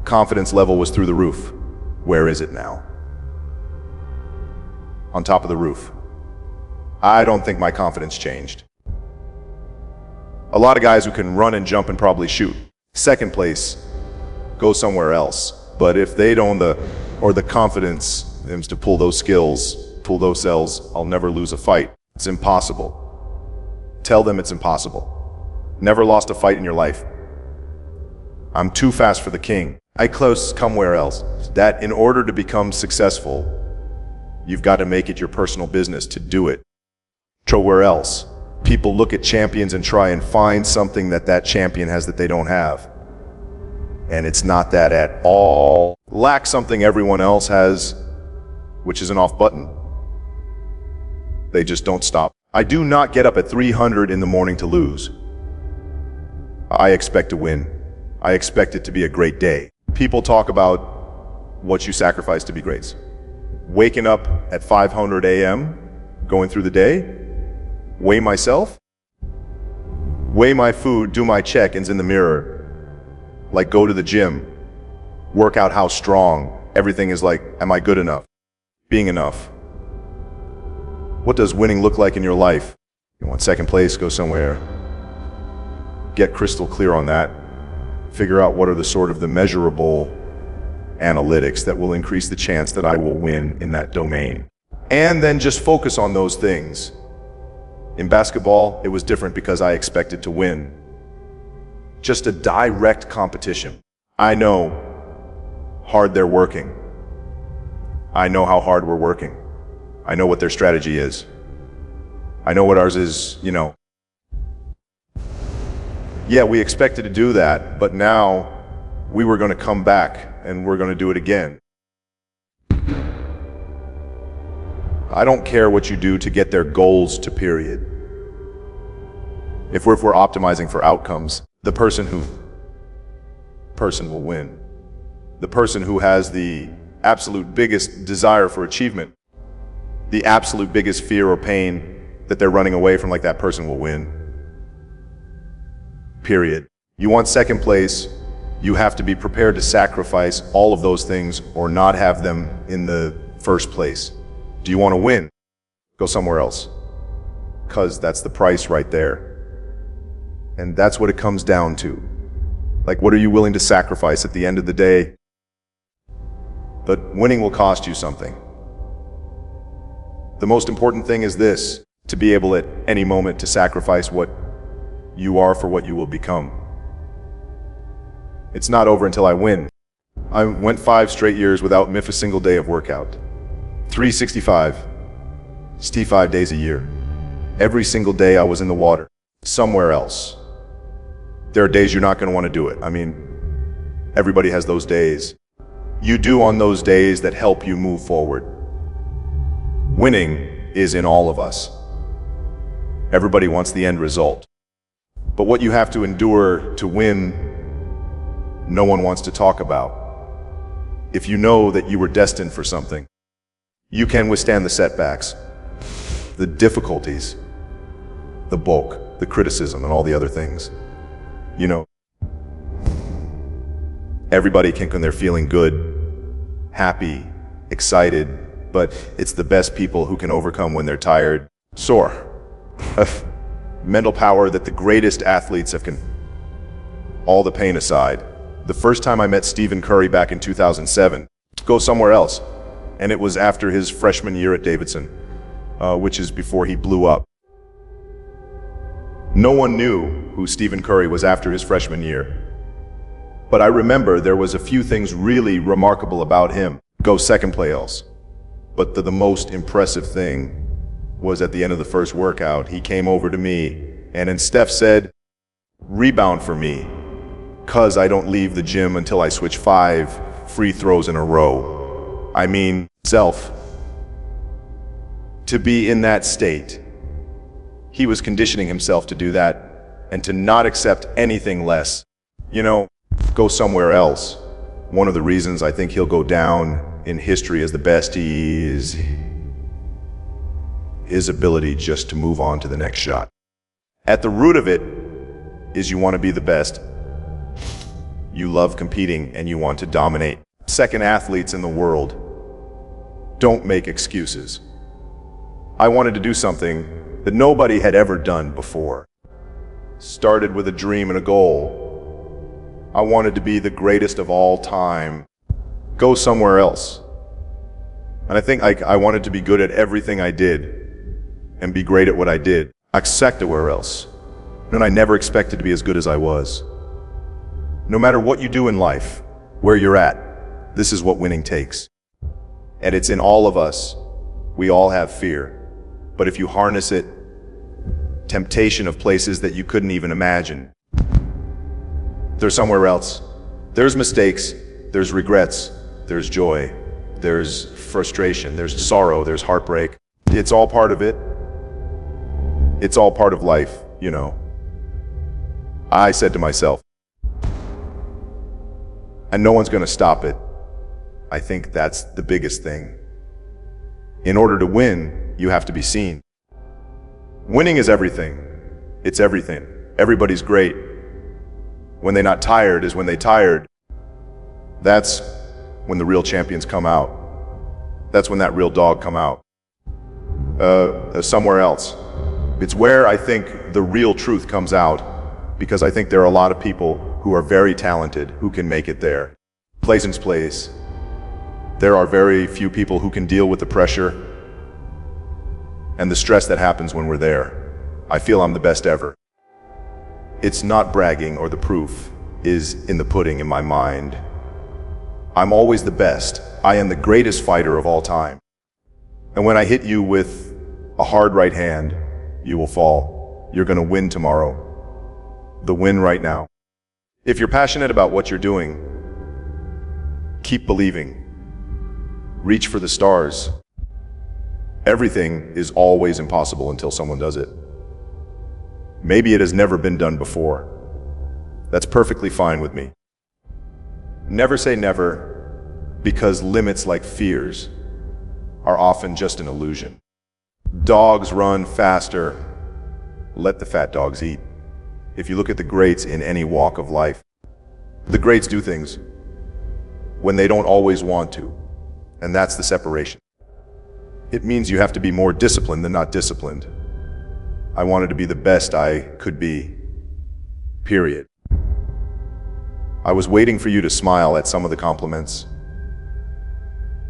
Confidence level was through the roof. Where is it now? On top of the roof. I don't think my confidence changed. A lot of guys who can run and jump and probably shoot. Second place, go somewhere else. But if they don't the confidence to pull those skills, pull those cells, I'll never lose a fight. It's impossible. Tell them it's impossible. Never lost a fight in your life. I'm too fast for the king. I close somewhere else. That in order to become successful, you've got to make it your personal business to do it. Where else? People look at champions and try and find something that champion has that they don't have. And it's not that at all. Lack something everyone else has, which is an off button. They just don't stop. I do not get up at 300 in the morning to lose. I expect to win. I expect it to be a great day. People talk about what you sacrifice to be great. Waking up at 500 a.m., going through the day, weigh myself, weigh my food, do my check-ins in the mirror, like go to the gym, work out how strong, everything is like, am I good enough? Being enough. What does winning look like in your life? You want second place, go somewhere. Get crystal clear on that. Figure out what are the measurable analytics that will increase the chance that I will win in that domain. And then just focus on those things. In basketball, it was different because I expected to win. Just a direct competition. I know hard they're working. I know how hard we're working. I know what their strategy is. I know what ours is, Yeah, we expected to do that, but now we were going to come back and we're going to do it again. I don't care what you do to get their goals to period. If we're optimizing for outcomes, the person will win. The person who has the absolute biggest desire for achievement, the absolute biggest fear or pain that they're running away from, like that person will win. Period. You want second place, you have to be prepared to sacrifice all of those things or not have them in the first place. Do you want to win? Go somewhere else. Because that's the price right there. And that's what it comes down to. Like, what are you willing to sacrifice at the end of the day? But winning will cost you something. The most important thing is this, to be able at any moment to sacrifice what you are for what you will become. It's not over until I win. I went 5 straight years without miss a single day of workout. 365, 65 days a year. Every single day I was in the water, somewhere else. There are days you're not going to want to do it. I mean, everybody has those days. You do on those days that help you move forward. Winning is in all of us. Everybody wants the end result. But what you have to endure to win, no one wants to talk about. If you know that you were destined for something, you can withstand the setbacks, the difficulties, the bulk, the criticism, and all the other things. Everybody can when they're feeling good, happy, excited, but it's the best people who can overcome when they're tired, sore. Mental power that the greatest athletes can, all the pain aside. The first time I met Stephen Curry back in 2007, go somewhere else. And it was after his freshman year at Davidson, which is before he blew up. No one knew who Stephen Curry was after his freshman year. But I remember there was a few things really remarkable about him. Go second place. But the most impressive thing was at the end of the first workout, he came over to me and then Steph said, rebound for me, cause I don't leave the gym until I switch 5 free throws in a row. I mean, to be in that state. He was conditioning himself to do that and to not accept anything less. Go somewhere else. One of the reasons I think he'll go down in history as the best he is his ability just to move on to the next shot. At the root of it is you want to be the best. You love competing and you want to dominate. Second, athletes in the world don't make excuses. I wanted to do something that nobody had ever done before. Started with a dream and a goal. I wanted to be the greatest of all time. Go somewhere else. And I think I wanted to be good at everything I did and be great at what I did. Accept it where else. And I never expected to be as good as I was. No matter what you do in life, where you're at, this is what winning takes. And it's in all of us. We all have fear. But if you harness it, temptation of places that you couldn't even imagine. There's somewhere else. There's mistakes, there's regrets, there's joy, there's frustration, there's sorrow, there's heartbreak. It's all part of it. It's all part of life, you know. I said to myself, and no one's gonna stop it. I think that's the biggest thing. In order to win, you have to be seen. Winning is everything. It's everything. Everybody's great. When they're not tired is when they tired. That's when the real champions come out. That's when that real dog come out. Somewhere else. It's where I think the real truth comes out, because I think there are a lot of people who are very talented who can make it there. Plaisance place. There are very few people who can deal with the pressure and the stress that happens when we're there. I feel I'm the best ever. It's not bragging, or the proof is in the pudding in my mind. I'm always the best. I am the greatest fighter of all time. And when I hit you with a hard right hand, you will fall. You're gonna win tomorrow. The win right now. If you're passionate about what you're doing, keep believing. Reach for the stars. Everything is always impossible until someone does it. Maybe it has never been done before. That's perfectly fine with me. Never say never, because limits like fears are often just an illusion. Dogs run faster. Let the fat dogs eat. If you look at the greats in any walk of life, the greats do things when they don't always want to, and that's the separation. It means you have to be more disciplined than not disciplined. I wanted to be the best I could be, period. I was waiting for you to smile at some of the compliments.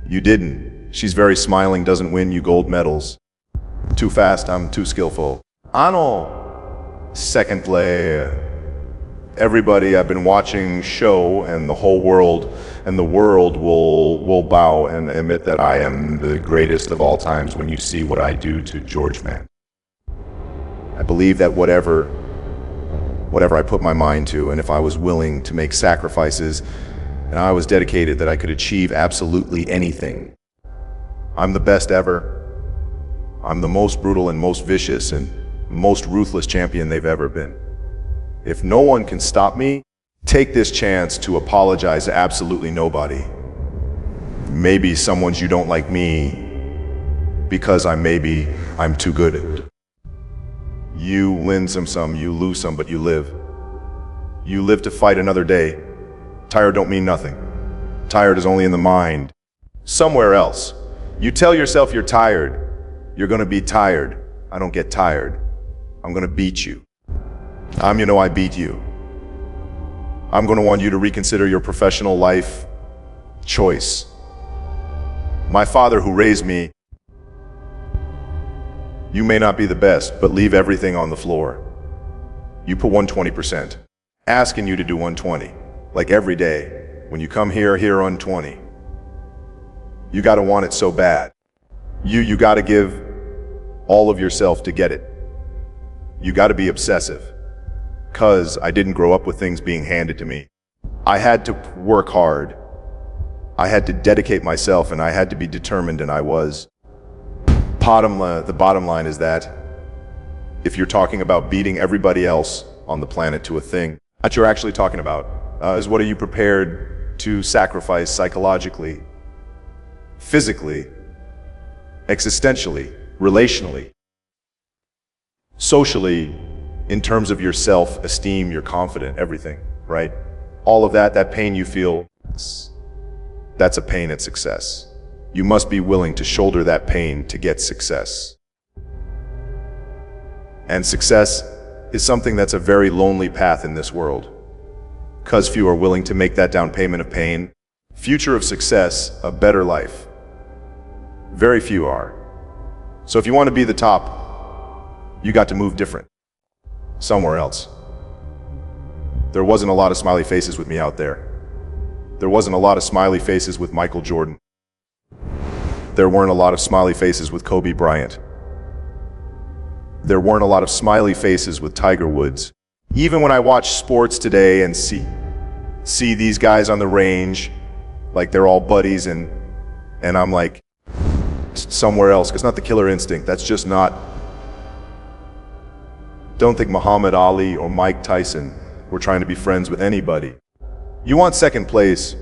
You didn't. She's very smiling, doesn't win you gold medals. Too fast, I'm too skillful. Ano, second play. Everybody, I've been watching show, and the whole world and the world will bow and admit that I am the greatest of all times when you see what I do to George Man. I believe that whatever I put my mind to, and if I was willing to make sacrifices, and I was dedicated, that I could achieve absolutely anything. I'm the best ever. I'm the most brutal and most vicious and most ruthless champion they've ever been. If no one can stop me, take this chance to apologize to absolutely nobody. Maybe someone's you don't like me because I'm too good at it. You win some, you lose some, but you live. You live to fight another day. Tired don't mean nothing. Tired is only in the mind. Somewhere else. You tell yourself you're tired. You're gonna be tired. I don't get tired. I'm gonna beat you. I beat you. I'm gonna want you to reconsider your professional life choice. My father who raised me, you may not be the best, but leave everything on the floor. You put 120%. Asking you to do 120, like every day. When you come here on 20. You gotta want it so bad. You gotta give all of yourself to get it. You gotta be obsessive. 'Cause I didn't grow up with things being handed to me. I had to work hard. I had to dedicate myself, and I had to be determined, and I was. The bottom line is that if you're talking about beating everybody else on the planet to a thing, what you're actually talking about is what are you prepared to sacrifice psychologically, physically, existentially, relationally, socially, in terms of your self-esteem, your confidence, everything, right? all of that pain you feel, that's a pain at success. You must be willing to shoulder that pain to get success. And success is something that's a very lonely path in this world. Because few are willing to make that down payment of pain. Future of success, a better life. Very few are. So if you want to be the top, you got to move different. Somewhere else. There wasn't a lot of smiley faces with me out there. There wasn't a lot of smiley faces with Michael Jordan. There weren't a lot of smiley faces with Kobe Bryant. There weren't a lot of smiley faces with Tiger Woods. Even when I watch sports today and see these guys on the range, like they're all buddies, and I'm like, somewhere else, because not the killer instinct. That's just not. Don't think Muhammad Ali or Mike Tyson were trying to be friends with anybody. You want second place,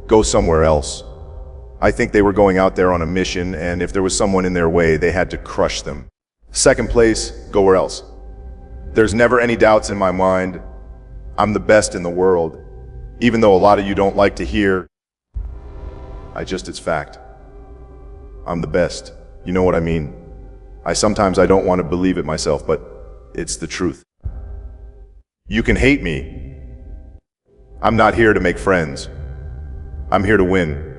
go somewhere else. I think they were going out there on a mission, and if there was someone in their way, they had to crush them. Second place, go where else. There's never any doubts in my mind. I'm the best in the world. Even though a lot of you don't like to hear, it's fact. I'm the best. You know what I mean? Sometimes I don't want to believe it myself, but it's the truth. You can hate me. I'm not here to make friends. I'm here to win.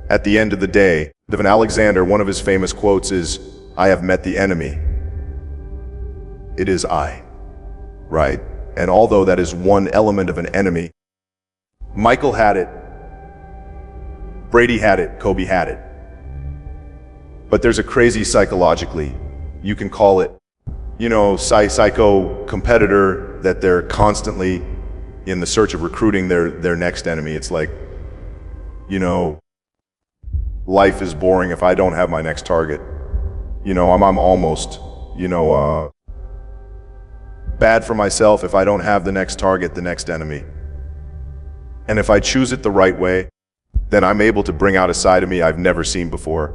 At the end of the day, Devin Alexander, one of his famous quotes is, "I have met the enemy. It is I." Right? And although that is one element of an enemy, Michael had it, Brady had it, Kobe had it. But there's a crazy psychologically, you can call it, psycho competitor, that they're constantly in the search of recruiting their next enemy. It's like, life is boring if I don't have my next target. I'm almost, bad for myself if I don't have the next target, the next enemy. And if I choose it the right way, then I'm able to bring out a side of me I've never seen before.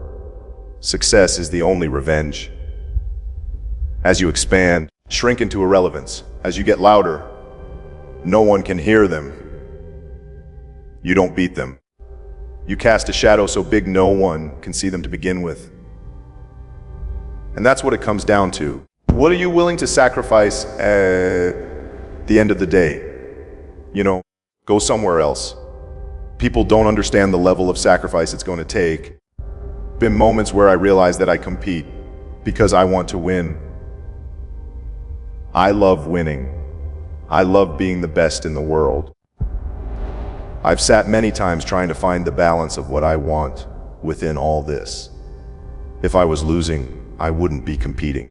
Success is the only revenge. As you expand, shrink into irrelevance. As you get louder, no one can hear them. You don't beat them. You cast a shadow so big no one can see them to begin with. And that's what it comes down to. What are you willing to sacrifice at the end of the day? Go somewhere else. People don't understand the level of sacrifice it's going to take. Been moments where I realize that I compete because I want to win. I love winning. I love being the best in the world. I've sat many times trying to find the balance of what I want within all this. If I was losing, I wouldn't be competing.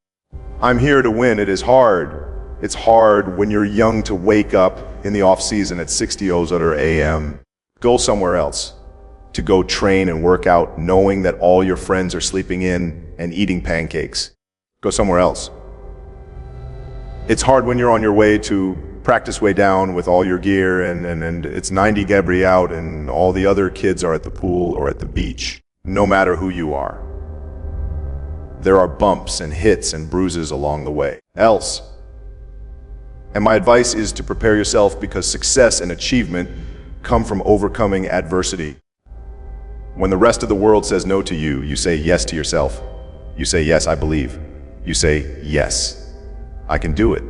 I'm here to win. It is hard. It's hard when you're young to wake up in the off season at 6:00 a.m. Go somewhere else. To go train and work out knowing that all your friends are sleeping in and eating pancakes. Go somewhere else. It's hard when you're on your way to practice way down with all your gear and it's 90 Gebri out and all the other kids are at the pool or at the beach. No matter who you are. There are bumps and hits and bruises along the way. And my advice is to prepare yourself, because success and achievement come from overcoming adversity. When the rest of the world says no to you, you say yes to yourself. You say, yes, I believe. You say, yes, I can do it.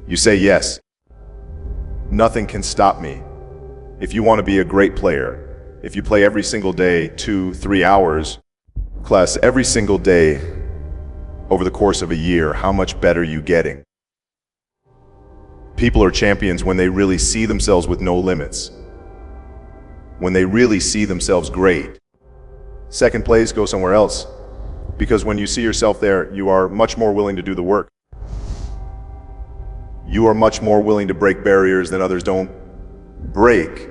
You say, yes, nothing can stop me. If you want to be a great player, if you play every single day, 2-3 hours, class, every single day over the course of a year, how much better are you getting? People are champions when they really see themselves with no limits. When they really see themselves great. Second place, go somewhere else. Because when you see yourself there, you are much more willing to do the work. You are much more willing to break barriers that others don't break,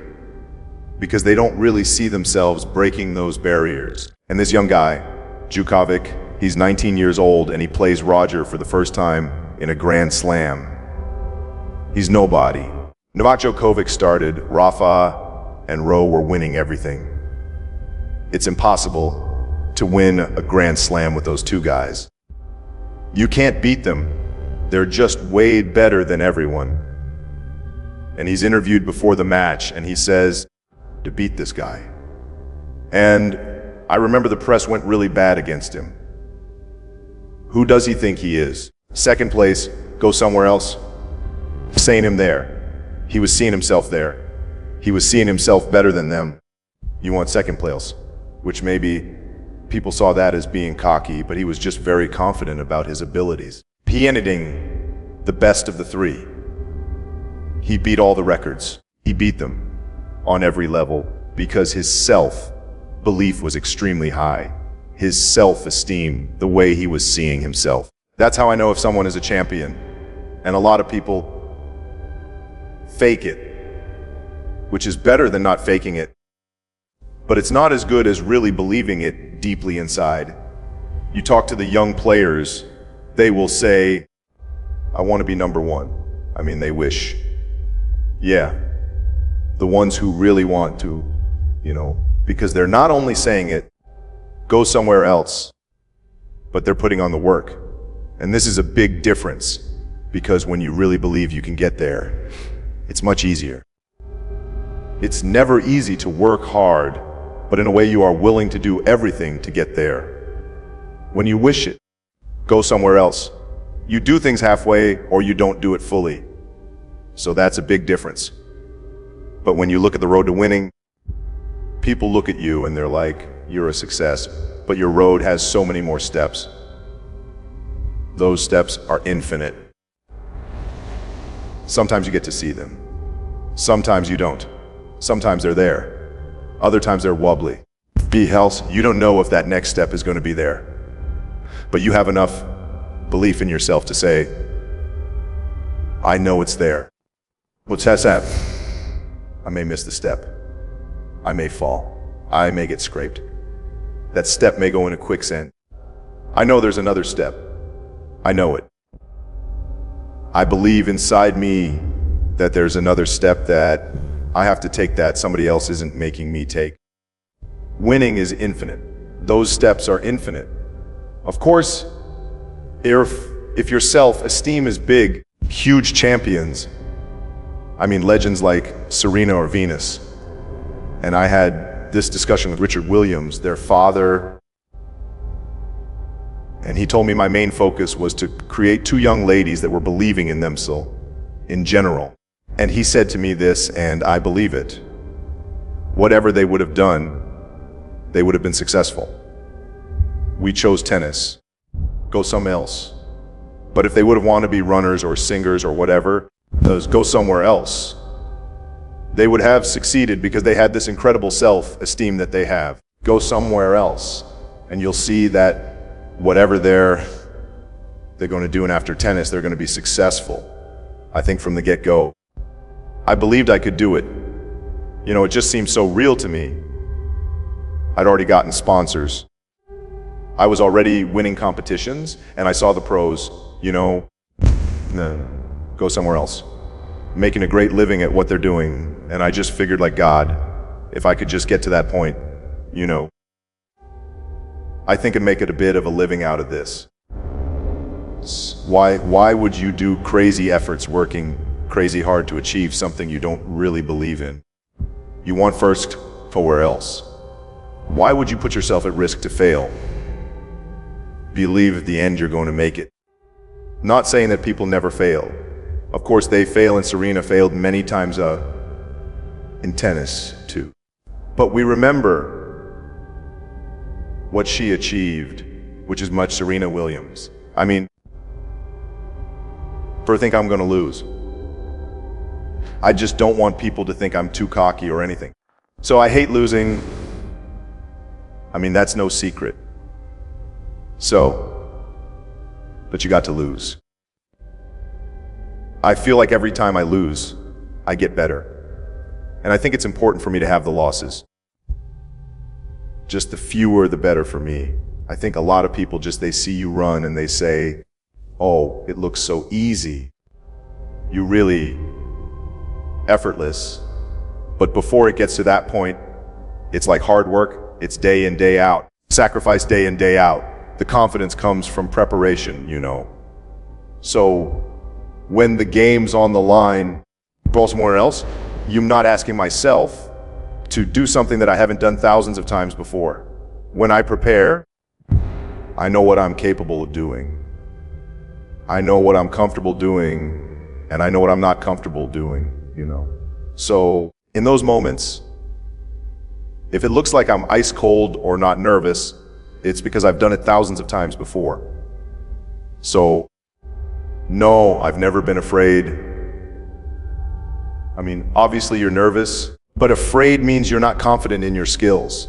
because they don't really see themselves breaking those barriers. And this young guy, Djokovic, he's 19 years old and he plays Roger for the first time in a Grand Slam. He's nobody. Novak Djokovic started, Rafa and Rowe were winning everything. It's impossible to win a Grand Slam with those two guys. You can't beat them. They're just way better than everyone. and he's interviewed before the match, and he says, to beat this guy. And I remember the press went really bad against him. Who does he think he is? Second place, go somewhere else? Saying him there. He was seeing himself there. He was seeing himself better than them. You want second place, which maybe people saw that as being cocky, but he was just very confident about his abilities. Pianiting the best of the three. He beat all the records. He beat them on every level because his self-belief was extremely high. His self-esteem, the way he was seeing himself. That's how I know if someone is a champion. And a lot of people fake it, which is better than not faking it. But it's not as good as really believing it deeply inside. You talk to the young players, they will say, I want to be number one. I mean, they wish. Yeah, the ones who really want to, because they're not only saying it, go somewhere else, but they're putting on the work. And this is a big difference, because when you really believe you can get there, it's much easier. It's never easy to work hard, but in a way you are willing to do everything to get there. When you wish it, go somewhere else. You do things halfway or you don't do it fully. So that's a big difference. But when you look at the road to winning, people look at you and they're like, you're a success, but your road has so many more steps. Those steps are infinite. Sometimes you get to see them. Sometimes you don't. Sometimes they're there. Other times they're wobbly. Be else, you don't know if that next step is going to be there. But you have enough belief in yourself to say, I know it's there. What's that? I may miss the step. I may fall. I may get scraped. That step may go in a quicksand. I know there's another step. I know it. I believe inside me that there's another step that I have to take that somebody else isn't making me take. Winning is infinite. Those steps are infinite. Of course, if your self-esteem is big, huge champions, legends like Serena or Venus. And I had this discussion with Richard Williams, their father, and he told me my main focus was to create two young ladies that were believing in themselves in general. And he said to me this, and I believe it. Whatever they would have done, they would have been successful. We chose tennis. Go somewhere else. But if they would have wanted to be runners or singers or whatever, go somewhere else. They would have succeeded because they had this incredible self-esteem that they have. Go somewhere else. And you'll see that whatever they're going to do after tennis, they're going to be successful. I think from the get-go. I believed I could do it. It just seemed so real to me. I'd already gotten sponsors. I was already winning competitions, and I saw the pros, go somewhere else. Making a great living at what they're doing, and I just figured, like, God, if I could just get to that point, I think I'd make it a bit of a living out of this. Why would you do crazy efforts working crazy hard to achieve something you don't really believe in? You want first for where else? Why would you put yourself at risk to fail? Believe at the end you're going to make it. Not saying that people never fail. Of course they fail, and Serena failed many times in tennis too. But we remember what she achieved, which is much Serena Williams. For think I'm going to lose. I just don't want people to think I'm too cocky or anything. So I hate losing. That's no secret. But you got to lose. I feel like every time I lose, I get better. And I think it's important for me to have the losses. Just the fewer, the better for me. I think a lot of people they see you run and they say, oh, it looks so easy. You really effortless. But before it gets to that point, it's like hard work. It's day in, day out. Sacrifice day in, day out. The confidence comes from preparation, So when the game's on the line, Go somewhere else. I'm not asking myself to do something that I haven't done thousands of times before. When I prepare, I know what I'm capable of doing. I know what I'm comfortable doing, and I know what I'm not comfortable doing, So in those moments, if it looks like I'm ice cold or not nervous, it's because I've done it thousands of times before. So, no, I've never been afraid. Obviously you're nervous, but afraid means you're not confident in your skills.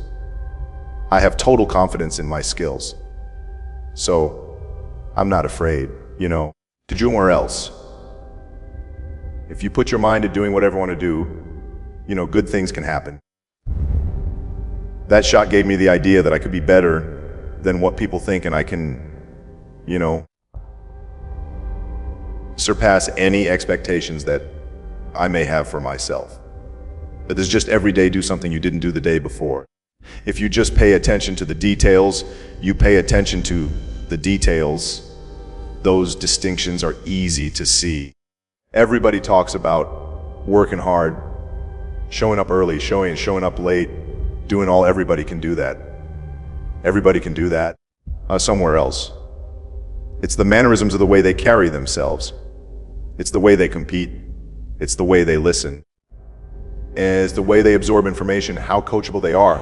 I have total confidence in my skills. So, I'm not afraid, to do somewhere else. If you put your mind to doing whatever you want to do, good things can happen. That shot gave me the idea that I could be better than what people think, and I can, surpass any expectations that I may have for myself. But there's just every day do something you didn't do the day before. If you just pay attention to the details, you pay attention to the details, those distinctions are easy to see. Everybody talks about working hard, showing up early, showing up late, doing all. Everybody can do that. Everybody can do that somewhere else. It's the mannerisms of the way they carry themselves. It's the way they compete. It's the way they listen. It's the way they absorb information, how coachable they are.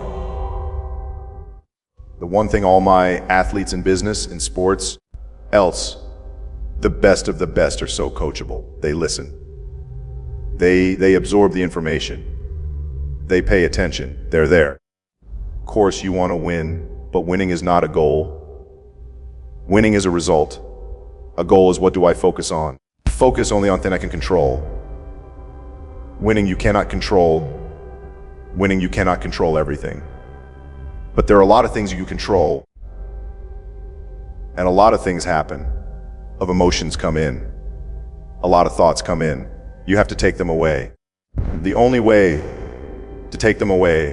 The one thing all my athletes in business, in sports, the best of the best are so coachable. They listen. They absorb the information. They pay attention. They're there. Of course, you want to win, but winning is not a goal. Winning is a result. A goal is, what do I focus on? Focus only on things I can control. Winning you cannot control. Winning you cannot control everything. But there are a lot of things you control. And a lot of things happen. Of emotions come in. A lot of thoughts come in. You have to take them away. The only way to take them away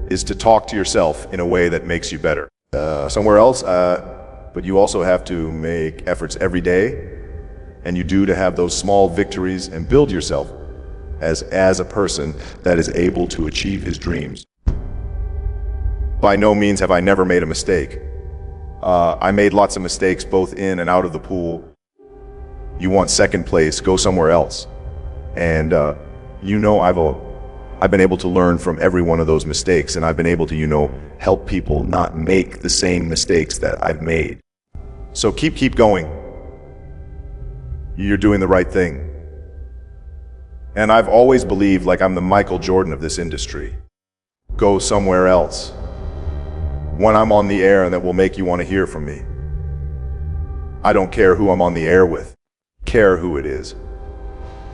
is to talk to yourself in a way that makes you better. Somewhere else, but you also have to make efforts every day, and you do to have those small victories and build yourself as a person that is able to achieve his dreams. By no means have I never made a mistake. I made lots of mistakes both in and out of the pool. You want second place, go somewhere else. And I've been able to learn from every one of those mistakes, and I've been able to, help people not make the same mistakes that I've made. So keep going. You're doing the right thing. And I've always believed like I'm the Michael Jordan of this industry. Go somewhere else. When I'm on the air, and that will make you want to hear from me. I don't care who I'm on the air with. Care who it is.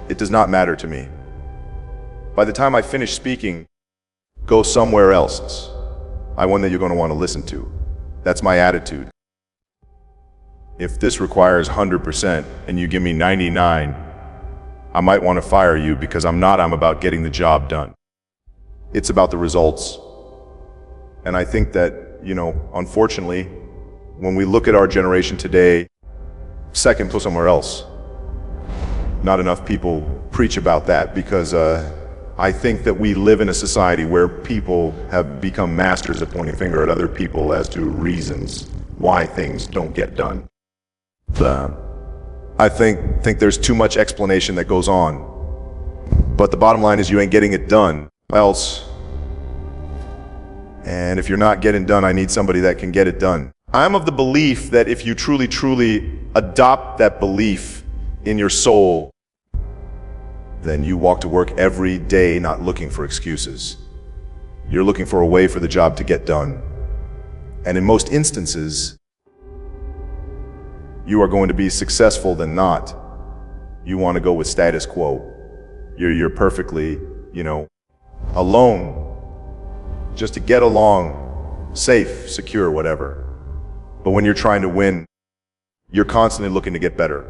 It does not matter to me. By the time I finish speaking, go somewhere else. I one that you're going to want to listen to. That's my attitude. If this requires 100% and you give me 99, I might want to fire you, because I'm about getting the job done. It's about the results. And I think that, unfortunately, when we look at our generation today, second, go somewhere else. Not enough people preach about that, because I think that we live in a society where people have become masters at pointing a finger at other people as to reasons why things don't get done. I think there's too much explanation that goes on. But the bottom line is you ain't getting it done else. And if you're not getting done, I need somebody that can get it done. I'm of the belief that if you truly adopt that belief in your soul, then you walk to work every day not looking for excuses. You're looking for a way for the job to get done. And in most instances, you are going to be successful than not. You want to go with status quo. You're perfectly, alone, just to get along, safe, secure, whatever. But when you're trying to win, you're constantly looking to get better.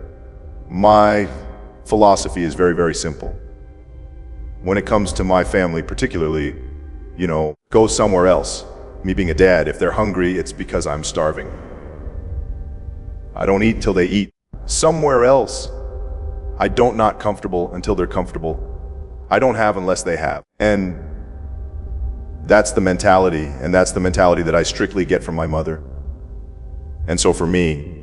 My philosophy is very, very simple. When it comes to my family particularly, go somewhere else. Me being a dad, if they're hungry, it's because I'm starving. I don't eat till they eat. Somewhere else. I don't not comfortable until they're comfortable. I don't have unless they have. And that's the mentality, and that's the mentality that I strictly get from my mother. And so for me,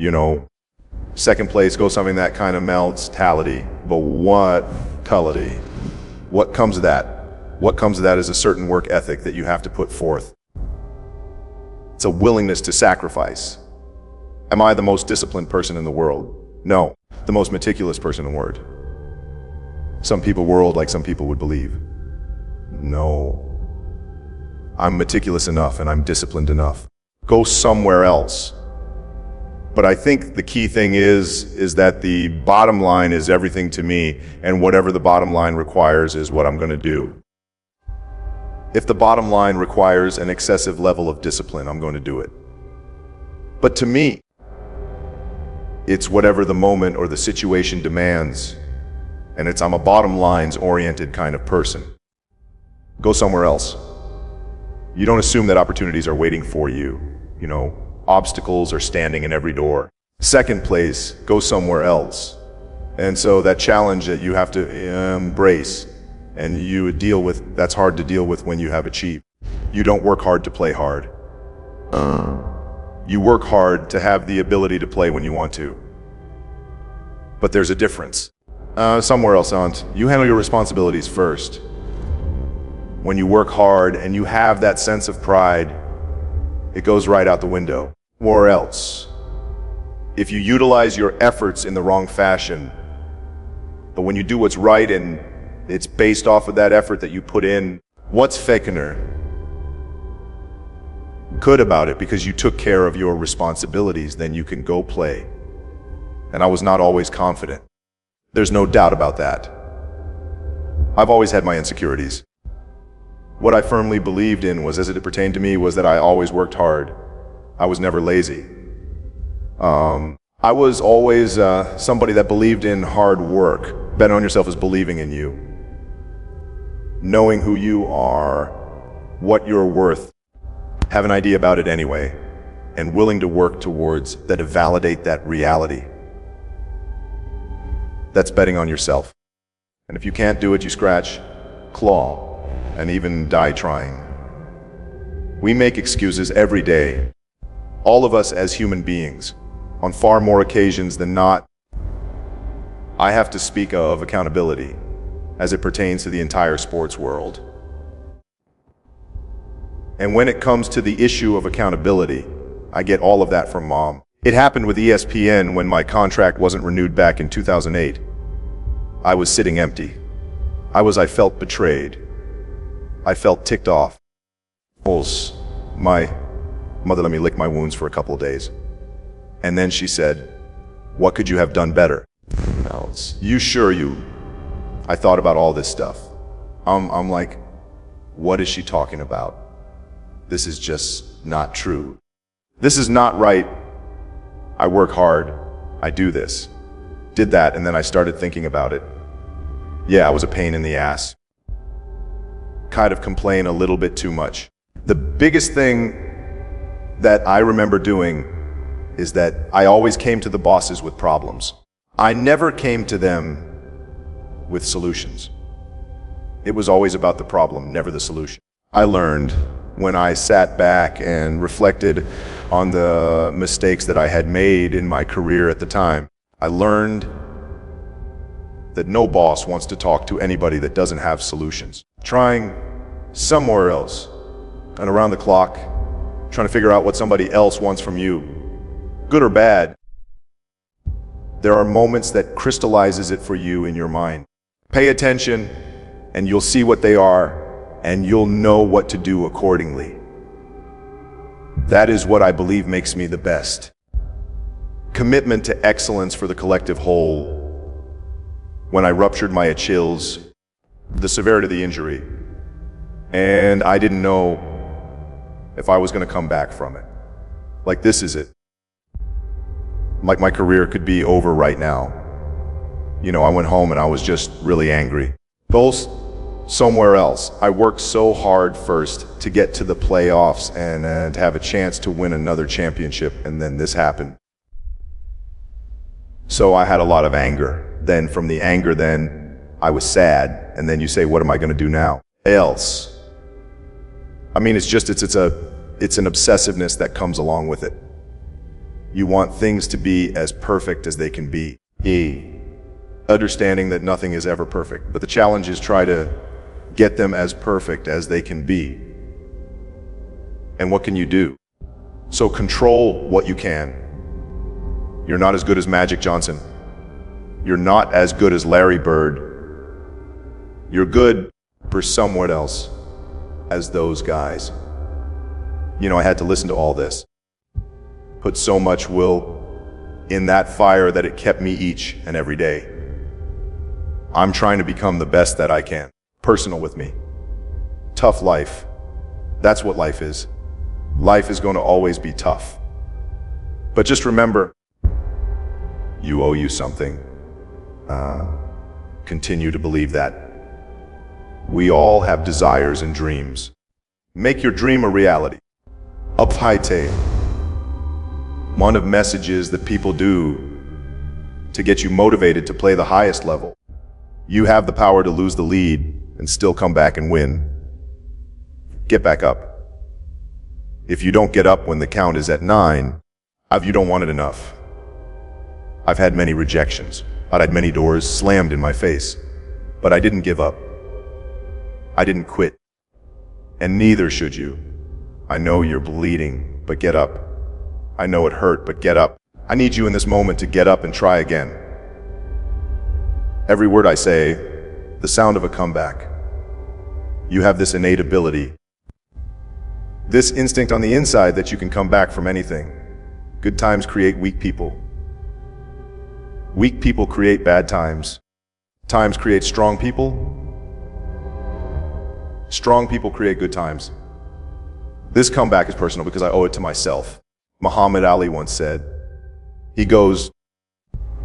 second place goes something that kind of melts tality. But what quality? What comes of that? What comes of that is a certain work ethic that you have to put forth. It's a willingness to sacrifice. Am I the most disciplined person in the world? No. The most meticulous person in the world. Some people world like some people would believe. No. I'm meticulous enough and I'm disciplined enough. Go somewhere else. But I think the key thing is that the bottom line is everything to me, and whatever the bottom line requires is what I'm going to do. If the bottom line requires an excessive level of discipline, I'm going to do it. But to me, it's whatever the moment or the situation demands, and I'm a bottom lines oriented kind of person. Go somewhere else. You don't assume that opportunities are waiting for you. Obstacles are standing in every door. Second place, go somewhere else. And so that challenge that you have to embrace and you deal with, that's hard to deal with when you have achieved. You don't work hard to play hard. You work hard to have the ability to play when you want to. But there's a difference. Somewhere else, Aunt. You handle your responsibilities first. When you work hard and you have that sense of pride, it goes right out the window. Or else, if you utilize your efforts in the wrong fashion, but when you do what's right and it's based off of that effort that you put in, what's fakener? Good about it, because you took care of your responsibilities, then you can go play. And I was not always confident. There's no doubt about that. I've always had my insecurities. What I firmly believed in was, as it pertained to me, was that I always worked hard. I was never lazy. I was always somebody that believed in hard work. Betting on yourself is believing in you. Knowing who you are, what you're worth, have an idea about it anyway, and willing to work towards that, to validate that reality. That's betting on yourself. And if you can't do it, you scratch, claw, and even die trying. We make excuses every day. All of us as human beings, on far more occasions than not. I have to speak of accountability as it pertains to the entire sports world. And when it comes to the issue of accountability, I get all of that from Mom. It happened with ESPN when my contract wasn't renewed back in 2008. I was sitting empty. I felt betrayed. I felt ticked off. My mother let me lick my wounds for a couple of days. And then she said, "What could you have done better?" I thought about all this stuff. I'm like, what is she talking about? This is just not true. This is not right. I work hard. I do this. Did that, and then I started thinking about it. Yeah, I was a pain in the ass. Kind of complain a little bit too much. The biggest thing that I remember doing is that I always came to the bosses with problems. I never came to them with solutions. It was always about the problem, never the solution. I learned when I sat back and reflected on the mistakes that I had made in my career at the time. I learned that no boss wants to talk to anybody that doesn't have solutions. Trying somewhere else and around the clock, trying to figure out what somebody else wants from you, good or bad, there are moments that crystallizes it for you in your mind. Pay attention and you'll see what they are and you'll know what to do accordingly. That is what I believe makes me the best. Commitment to excellence for the collective whole. When I ruptured my Achilles, the severity of the injury, and I didn't know if I was going to come back from it. Like, this is it. Like, my career could be over right now. I went home and I was just really angry. Both somewhere else. I worked so hard first to get to the playoffs and to have a chance to win another championship, and then this happened. So I had a lot of anger. then from the anger, then I was sad, and then you say, what am I going to do now? Else. I mean, it's an obsessiveness that comes along with it. You want things to be as perfect as they can be. Understanding that nothing is ever perfect, but the challenge is try to get them as perfect as they can be. And what can you do? So control what you can. You're not as good as Magic Johnson. You're not as good as Larry Bird. You're good for someone else as those guys. You know, I had to listen to all this. Put so much will in that fire that it kept me each and every day. I'm trying to become the best that I can. Personal with me. Tough life. That's what life is. Life is going to always be tough. But just remember, you owe you something. Continue to believe that. We all have desires and dreams. Make your dream a reality. Uphaite. One of messages that people do to get you motivated to play the highest level. You have the power to lose the lead and still come back and win. Get back up. If you don't get up when the count is at 9, you don't want it enough. I've had many rejections. I've had many doors slammed in my face, but I didn't give up. I didn't quit. And neither should you. I know you're bleeding, but get up. I know it hurt, but get up. I need you in this moment to get up and try again. Every word I say, the sound of a comeback. You have this innate ability, this instinct on the inside that you can come back from anything. Good times create weak people. Weak people create bad times. Times create strong people. Strong people create good times. This comeback is personal because I owe it to myself. Muhammad Ali once said, he goes,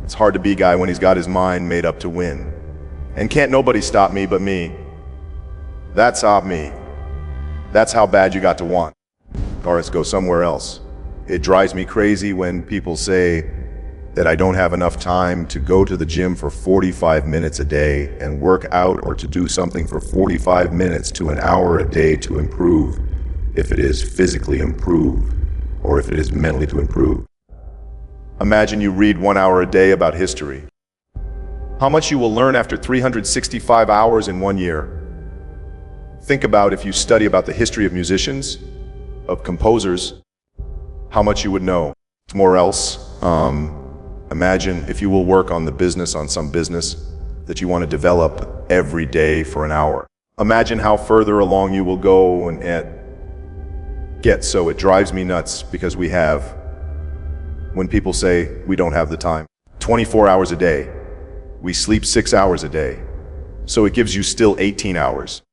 it's hard to be a guy when he's got his mind made up to win. And can't nobody stop me but me. That's me. That's how bad you got to want. Or let's go somewhere else. It drives me crazy when people say that I don't have enough time to go to the gym for 45 minutes a day and work out, or to do something for 45 minutes to an hour a day to improve, if it is physically improve, or if it is mentally to improve. Imagine you read 1 hour a day about history. How much you will learn after 365 hours in 1 year. Think about if you study about the history of musicians, of composers, how much you would know. More else, imagine if you will work on some business that you want to develop every day for an hour. Imagine how further along you will go and get. So it drives me nuts because when people say we don't have the time. 24 hours a day. We sleep 6 hours a day. So it gives you still 18 hours.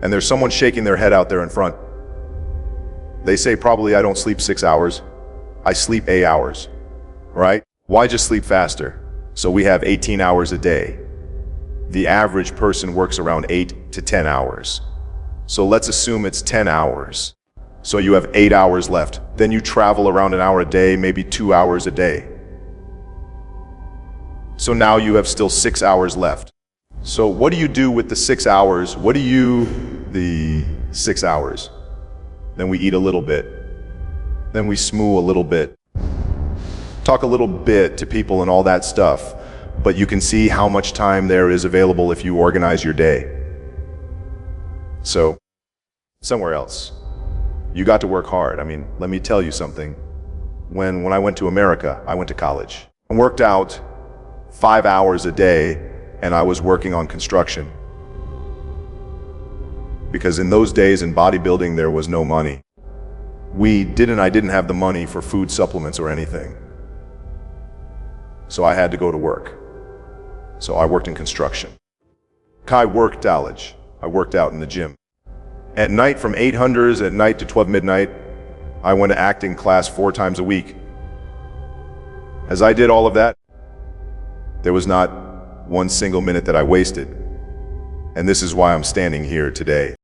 And there's someone shaking their head out there in front. They say probably I don't sleep 6 hours. I sleep 8 hours, right? Why just sleep faster? So we have 18 hours a day. The average person works around 8 to 10 hours. So let's assume it's 10 hours. So you have 8 hours left. Then you travel around an hour a day, maybe 2 hours a day. So now you have still 6 hours left. So what do you do with the 6 hours? The 6 hours? Then we eat a little bit. Then we smoo a little bit. Talk a little bit to people and all that stuff. But you can see how much time there is available if you organize your day. So, somewhere else. You got to work hard. I mean, let me tell you something. When I went to America, I went to college. I worked out 5 hours a day, and I was working on construction. Because in those days in bodybuilding, there was no money. I didn't have the money for food supplements or anything. So I had to go to work. So I worked in construction. I worked out in the gym. At night, from 800s at night to 12 midnight, I went to acting class 4 times a week. As I did all of that, there was not one single minute that I wasted. And this is why I'm standing here today.